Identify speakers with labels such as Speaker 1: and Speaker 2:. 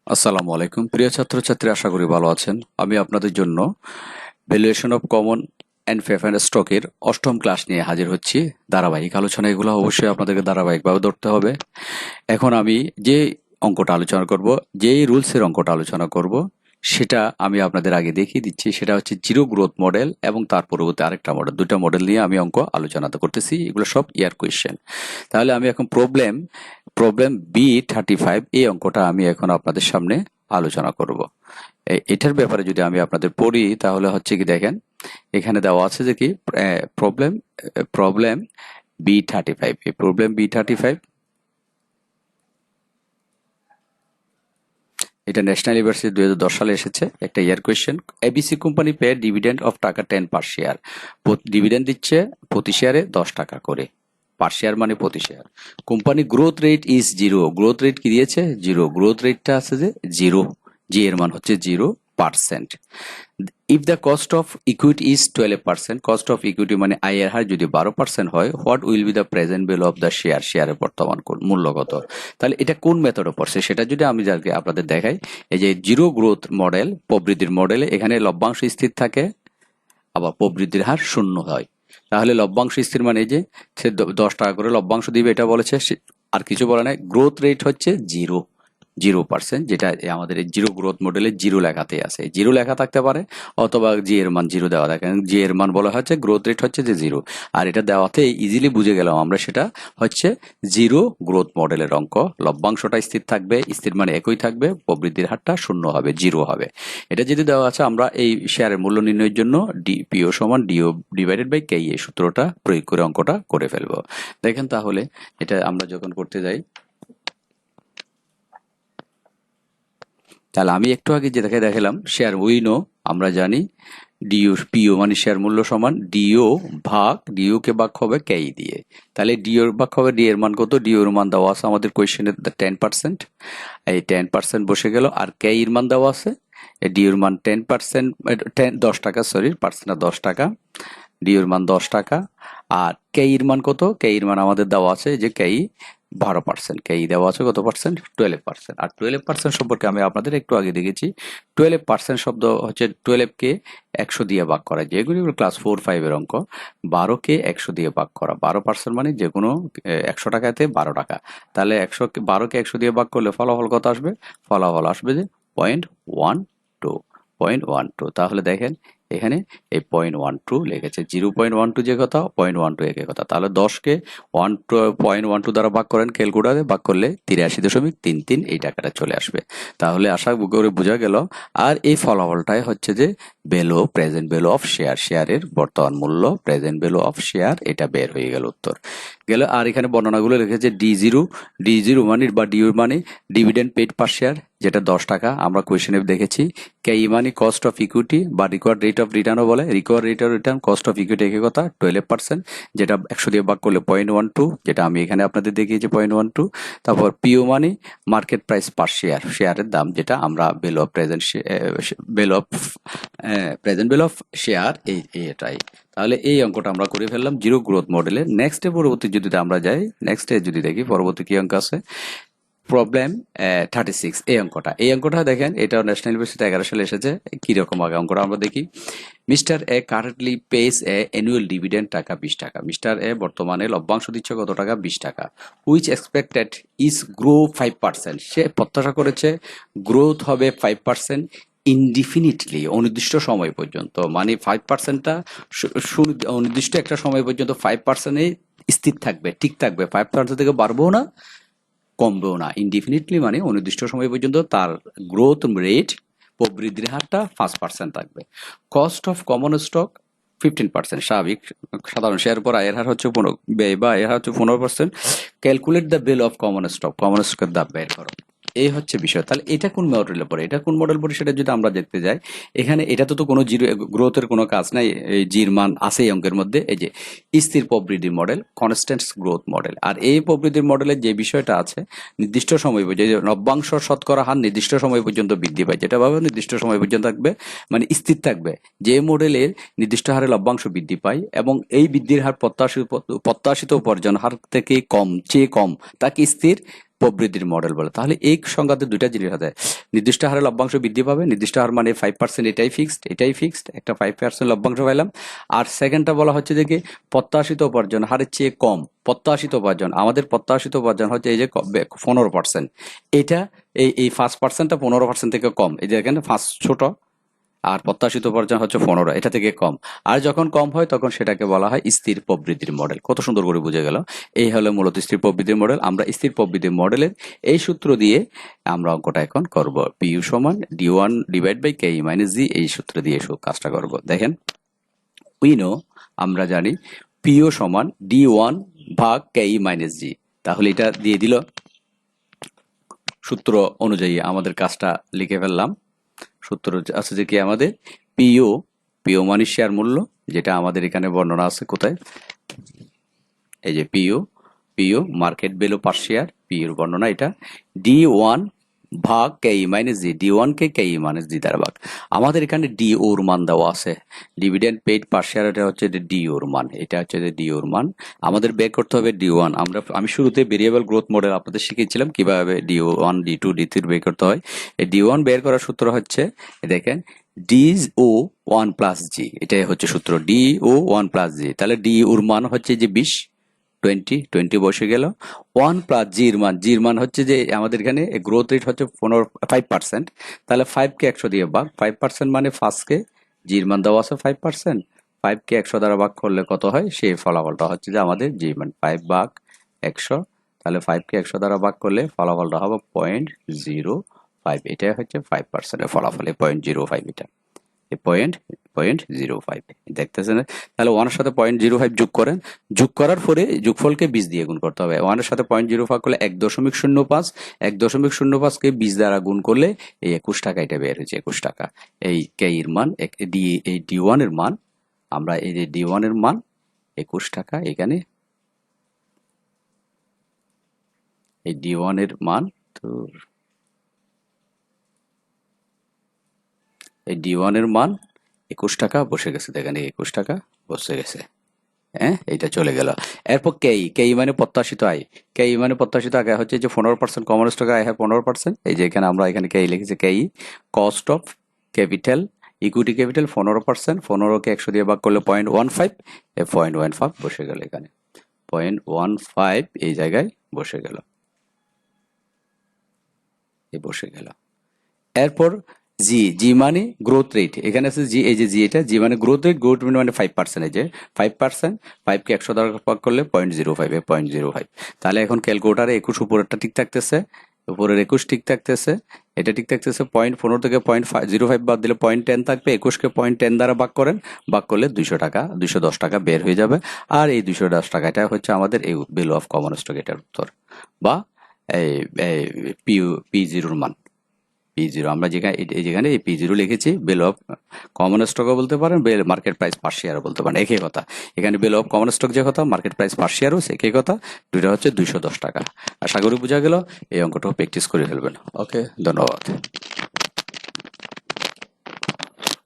Speaker 1: আসসালামু আলাইকুম প্রিয় ছাত্রছাত্রী, আশা করি ভালো আছেন। আমি আপনাদের জন্য valuation of common and preference স্টকের অষ্টম ক্লাস নিয়ে হাজির হচ্ছি। ধারাবাহিক আলোচনা, এগুলো অবশ্যই আপনাদেরকে ধারাবাহিকভাবে ধরতে হবে। এখন আমি যে অঙ্কটা আলোচনা করব, যেই রুলসের অঙ্কটা আলোচনা করব, সেটা আমি আপনাদের আগে দেখিয়ে দিচ্ছি। সেটা হচ্ছে জিরো গ্রোথ মডেল এবং তার পরবর্তী আরেকটা মডেল, দুইটা মডেল নিয়ে আমি অঙ্ক আলোচনা করতেছি। এগুলো সব ইয়ার কোয়েশ্চেন। তাহলে আমি এখন প্রবলেম প্রবলেম B35 এই অঙ্কটা আমি এখন আপনাদের সামনে আলোচনা করব। এটার ব্যাপারে যদি আমি আপনাদের পড়ি, তাহলে হচ্ছে কি দেখেন, এখানে দেওয়া আছে যে কি প্রবলেম প্রবলেম B35। এই প্রবলেম B35 এটা ন্যাশনাল ইউনিভার্সিটি 2010 সালে এসেছে, একটা ইয়ার question. ABC company pay dividend of টাকা 10 পার শেয়ার। ডিভিডেন্ড দিচ্ছে প্রতি শেয়ারে 10 টাকা করে। পার শেয়ার মানে প্রতি share. Company growth rate is zero. Growth rate কি দিয়েছে? জিরো। গ্রোথ রেটটা আছে যে জিরো, জি এর মান হচ্ছে 0%। If the cost of equity is 12%, cost of equity মানে আয়ের হার যদি 12% হয়, what will be the present value of the share? শেয়ারের বর্তমান মূল্য কত? তাহলে এটা কোন মেথডে পড়ছে সেটা যদি আমি যাকে আপনাদের দেখাই, এই যে জিরো গ্রোথ মডেল, প্রবৃদ্ধির মডেলে এখানে লভ্যাংশ স্থির থাকে, আবার প্রবৃদ্ধির হার শূন্য হয়। তাহলে লভ্যাংশ স্থির মানে এই যে সে 10 টাকা করে লভ্যাংশ দিবে, এটা বলেছে। আর কিছু বলে নাই। গ্রোথ রেট হচ্ছে 0%, যেটা আমাদের এই জিরো গ্রোথ মডেলে জিরো লেখাতে আছে। জিরো লেখা থাকতে পারে, অথবা জি এর মান জিরো দেওয়া থাকে। জি এর মান বলা হচ্ছে, গ্রোথ রেট হচ্ছে যে জিরো। আর এটা দেওয়াতে ইজিলি বুঝে গেলাম আমরা, সেটা হচ্ছে জিরো গ্রোথ মডেলের অঙ্ক। লভ্যাংশটা স্থির থাকবে, স্থির মানে একই থাকবে, প্রবৃদ্ধির হারটা শূন্য হবে, জিরো হবে। এটা যদি দেওয়া আছে, আমরা এই শেয়ারের মূল্য নির্ণয়ের জন্য পিও সমান ডিও ডিভাইডেড বাই কে, এই সূত্রটা প্রয়োগ করে অঙ্কটা করে ফেলবো। দেখেন তাহলে এটা আমরা যখন করতে যাই, তাহলে আমি একটু আগে যে দেখালাম শেয়ার উইনো, আমরা জানি ডিও পিও মানে শেয়ার মূল্য সমান ডিও ভাগ, ডিও কে ভাগ হবে কে দিয়ে। তাহলে ডিওর ভাগ হবে ডি এর মান কত? ডিওর মান দেওয়া আছে আমাদের কোয়েশ্চেনের 10%। এই 10% বসে গেল। আর কে এর মান দেওয়া আছে, ডিওর মান 10%, 10 টাকা, সরি পার্সেন্ট না 10 টাকা। ডিওর মান 10 টাকা। আর কে এর মান কত? কে এর মান আমাদের দেওয়া আছে যে কে 12%। কে দেওয়া আছে কত পার্সেন্ট? 12%। আর 12% সম্পর্কে আমি আপনাদের একটু আগে দেখেছি। 12% শব্দ হচ্ছে 12 কে 100 দিয়ে ভাগ করা, যেগুলি ক্লাস 4-5 এর অঙ্ক। 12 কে 100 দিয়ে ভাগ করা, 12% মানে যে কোনো 100 টাকাতে 12 টাকা। তাহলে 12 কে 100 দিয়ে ভাগ করলে ফলাফল কত আসবে? ফলাফল আসবে যে 0.12। 0.12। তাহলে দেখেন এখানে এই 0.12 লিখেছে। 0.12 যে কথা, 0.12 একই কথা। তাহলে 10কে 0.12 দ্বারা ভাগ করেন, ক্যালকুলেটরে ভাগ করলে 83.33 এই টাকাটা চলে আসবে। তাহলে আশা করে বোঝা গেল। আর এই ফলাফলটাই হচ্ছে যে value, present value of share, শেয়ারের বর্তমান মূল্য, প্রেজেন্ট ভ্যালু অফ শেয়ার, এটা বের হয়ে গেল উত্তর গেল। আর এখানে বর্ণনাগুলো লিখেছে ডি জিরো মানে বা ডিউ মানে ডিভিডেন্ড পেড পার শেয়ার, যেটা 10 টাকা আমরা কোয়েশনে দেখেছি। কে মানে কস্ট অফ ইকুইটি বা রিকোয়ার্ড রেট অফ রিটার্নও বলে। Required rate of return, cost of equity একই কথা, 12%, যেটা 100 দিয়ে ভাগ করলে 0.12, যেটা আমি এখানে আপনাদের দেখিয়েছি 0.12। তারপর পিও মানে মার্কেট প্রাইস পার শেয়ার, শেয়ারের দাম, যেটা আমরা value of present value of present value of share, এটাই। তাহলে এই অঙ্কটা আমরা করে ফেললাম জিরো গ্রোথ মডেলের। নেক্সট পরবর্তী যদি আমরা যাই, নেক্সটে যদি দেখি পরবর্তী কি অঙ্ক আছে, প্রবলেম 36। এই অঙ্কটা দেখেন, এটা ন্যাশনাল ইউনিভার্সিটি 11 সালে এসেছে। কিরকম আগে অঙ্কটা আমরা দেখি। মিস্টার এ কারেন্টলি পেস এ অ্যানুয়াল ডিভিডেন্ড টাকা 20 টাকা। মিস্টার এ বর্তমানে লভ্যাংশ দিচ্ছে কত টাকা? 20 টাকা। Which expected is grow 5%। সে প্রত্যাশা করেছে গ্রোথ হবে 5% ইনডিফিনিটলি, অনির্দিষ্ট সময় পর্যন্ত। মানে 5%টা অনির্দিষ্ট একটা সময় পর্যন্ত 5%-এ স্থির থাকবে, ঠিক থাকবে। 5% থেকে বাড়বেও না, কমবেও না। ইনডিফিনিটলি মানে অনির্দিষ্ট সময় পর্যন্ত তার গ্রোথ রেট, প্রবৃদ্ধির হারটা 5% থাকবে। কস্ট অফ কমন স্টক 15%, স্বাভাবিক। সাধারণ শেয়ার পর আয়ের হার হচ্ছে ব্যয় বা আয়ের হার হচ্ছে 15%। Calculate the value of common stock, common স্টকের দাম বের করো। এই হচ্ছে বিষয়। তাহলে এটা কোন মডেলে পড়ে, এটা কোন মডেল পড়ে, সেটা যদি আমরা দেখতে যাই, এখানে এটা তো কোনো জিরো গ্রোথের কোনো কাজ নাই। এই জির মান আছে এই অঙ্কের মধ্যে। এই যে স্থির প্রবৃদ্ধির মডেল, কনস্ট্যান্ট গ্রোথ মডেল। আর এই প্রবৃদ্ধির মডেলের যে বিষয়টা আছে, নির্দিষ্ট সময় পর্যন্ত যে নব্যাংশ শতকরা হার নির্দিষ্ট সময় পর্যন্ত বৃদ্ধি পায়, যেটা ভাবে নির্দিষ্ট সময় পর্যন্ত থাকবে, মানে স্থির থাকবে। যে মডেলের নির্দিষ্ট হারে লভ্যাংশ বৃদ্ধি পায় এবং এই বৃদ্ধির হার প্রত্যাশিত উপার্জন হার থেকে কম, চেয়ে কম, তাকে স্থির প্রবৃদ্ধির মডেল বলে। তাহলে এই সংজ্ঞাতে দুইটা জিনিস আছে, নির্দিষ্ট হারে লভ্যাংশ বৃদ্ধি পাবে, নির্দিষ্ট হার মানে 5%, এটাই ফিক্সড, একটা 5% লভ্যাংশ পাইলাম। আর সেকেন্ডটা বলা হচ্ছে যে কি প্রত্যাশিত উপার্জন হারের চেয়ে কম, প্রত্যাশিত উপার্জন, আমাদের প্রত্যাশিত উপার্জন হচ্ছে এই যে 15%, এটা এই 5%টা 15% থেকে কম, এই যে এখানে 5 ছোট আর প্রত্যাশিত উপার্জন হচ্ছে 15, এটা থেকে কম। আর যখন কম হয় তখন সেটাকে বলা হয় স্থির প্রবৃদ্ধির মডেল। কত সুন্দর করে বুঝে গেল, এই হলো মূলত স্থির প্রবৃদ্ধির মডেল। আমরা স্থির প্রবৃদ্ধির মডেলের এই সূত্র দিয়ে আমরা অঙ্কটা এখন করব, পিইউ সমান D1 divide by KE minus G, এই সূত্র দিয়ে কাজটা করব। দেখেন, উই নো, আমরা জানি পিইউ সমান D1 ভাগ KE মাইনাস জি। তাহলে এটা দিয়ে দিল, সূত্র অনুযায়ী আমাদের কাজটা লিখে ফেললাম। সূত্র আছে যে কি আমাদের পিইউ মানে শেয়ার মূল্য, যেটা আমাদের এখানে বর্ণনা আছে কোথায়, এই যে P U market value per share, পিইউর বর্ণনা এটা, D1 ভাগ KE মাইনাস জি, D1 কে KE মাইনাস জি দ্বারা ভাগ। আমাদের এখানে ডিওর মান দেওয়া আছে, ডিভিডেন্ড পেইড পার শেয়ার, এটা হচ্ছে ডিওর মান, এটা হচ্ছে ডিওর মান। আমাদের বের করতে হবে D1। আমি শুরুতে ভেরিয়েবল গ্রোথ মডেল আপনাদের শিখিয়েছিলাম কিভাবে D1 D2 D3 বের করতে হয়। এই D1 বের করার সূত্র হচ্ছে, দেখেন, DO1 প্লাস জি, এটাই হচ্ছে সূত্র, DO1 প্লাস জি। তাহলে ডিওর মান হচ্ছে যে 20 বসে গেল, 1 প্লাস জির মান হচ্ছে যে আমাদের এখানে গ্রোথ রেট হচ্ছে 5%, তাহলে 5 কে 100 দিয়ে ভাগ, 5% মানে 5 কে, জির মান দেওয়া আছে 5%, 5 কে 100 দ্বারা ভাগ করলে কত হয়, সেই ফলাফলটা হচ্ছে যে আমাদের জির মান 5 ভাগ 100, তাহলে 5 কে 100 দ্বারা ভাগ করলে ফলাফলটা হবে 0.05, এটাই হচ্ছে 5% এর ফলাফল, 0.05, এটা পয়েন্ট 0.05 দেখতেছেন। তাহলে 1 এর সাথে 0.05 যোগ করেন, যোগ করার পরে যোগফলকে 20 দিয়ে গুণ করতে হবে। 1 এর সাথে 0.05 করলে 1.05, 1.05 কে 20 দ্বারা গুণ করলে এই 21 টাকা, এটা বের হয়েছে 21 টাকা। এই কে এর মান, এই D1 এর মান, আমরা এই যে D1 এর মান 21 টাকা, এখানে এই D1 এর মান, তো এই D1 এর মান 21 টাকা বসে গেছে, দেখেন 21 টাকা বসে গেছে, হ্যাঁ, এইটা চলে গেল। এরপর কেই মানে প্রত্যাশিত আয়, কেই মানে প্রত্যাশিত আয় হচ্ছে যে 15% কমন স্টক আয় হয় 15%, এই যে এখানে আমরা এখানে কেই লিখেছি, কেই cost of capital, equity capital 15%, 15 কে 100 দিয়ে ভাগ করলে 0.15, এই 0.15 বসে গেল, এখানে 0.15 এই জায়গায় বসে গেল, এই বসে গেল। এরপর জি মানে গ্রোথ রেট, এখানে আছে জি, এই যে জি, এটা জি মানে গ্রোথ রেট, গ্রোথ রেট মানে 5%, এই যে 5%, 5 কে 100 দ্বারা ভাগ করলে 0.05, তাহলে এখন ক্যালকুলেটারে 21 উপরেরটা ঠিক থাকতেছে, উপরের 21 ঠিক থাকতেছে, এটা ঠিক থাকতেছে। 0.15 থেকে 0.05 বাদ দিলে 0.10 থাকবে, 21 কে 0.10 দ্বারা ভাগ করেন, ভাগ করলে 210 টাকা বের হয়ে যাবে। আর এই 210 টাকা, এটা হচ্ছে আমাদের এই ভ্যালু অফ কমন স্টক, এটার উত্তর, বা P0 মান, P0 আমরা যেখানে এই P0 লিখেছি, ভ্যালু অফ কমন স্টকও বলতে পারেন, মার্কেট প্রাইস পার শেয়ারও বলতে পারেন, একই কথা। এখানে ভ্যালু অফ কমন স্টক যে কথা, মার্কেট প্রাইস পার শেয়ারও একই কথা, দুইটা হচ্ছে 210 টাকা। আশা করি বোঝা গেল, এই অঙ্কটাও প্র্যাকটিস করে ফেলবেন। ওকে, ধন্যবাদ।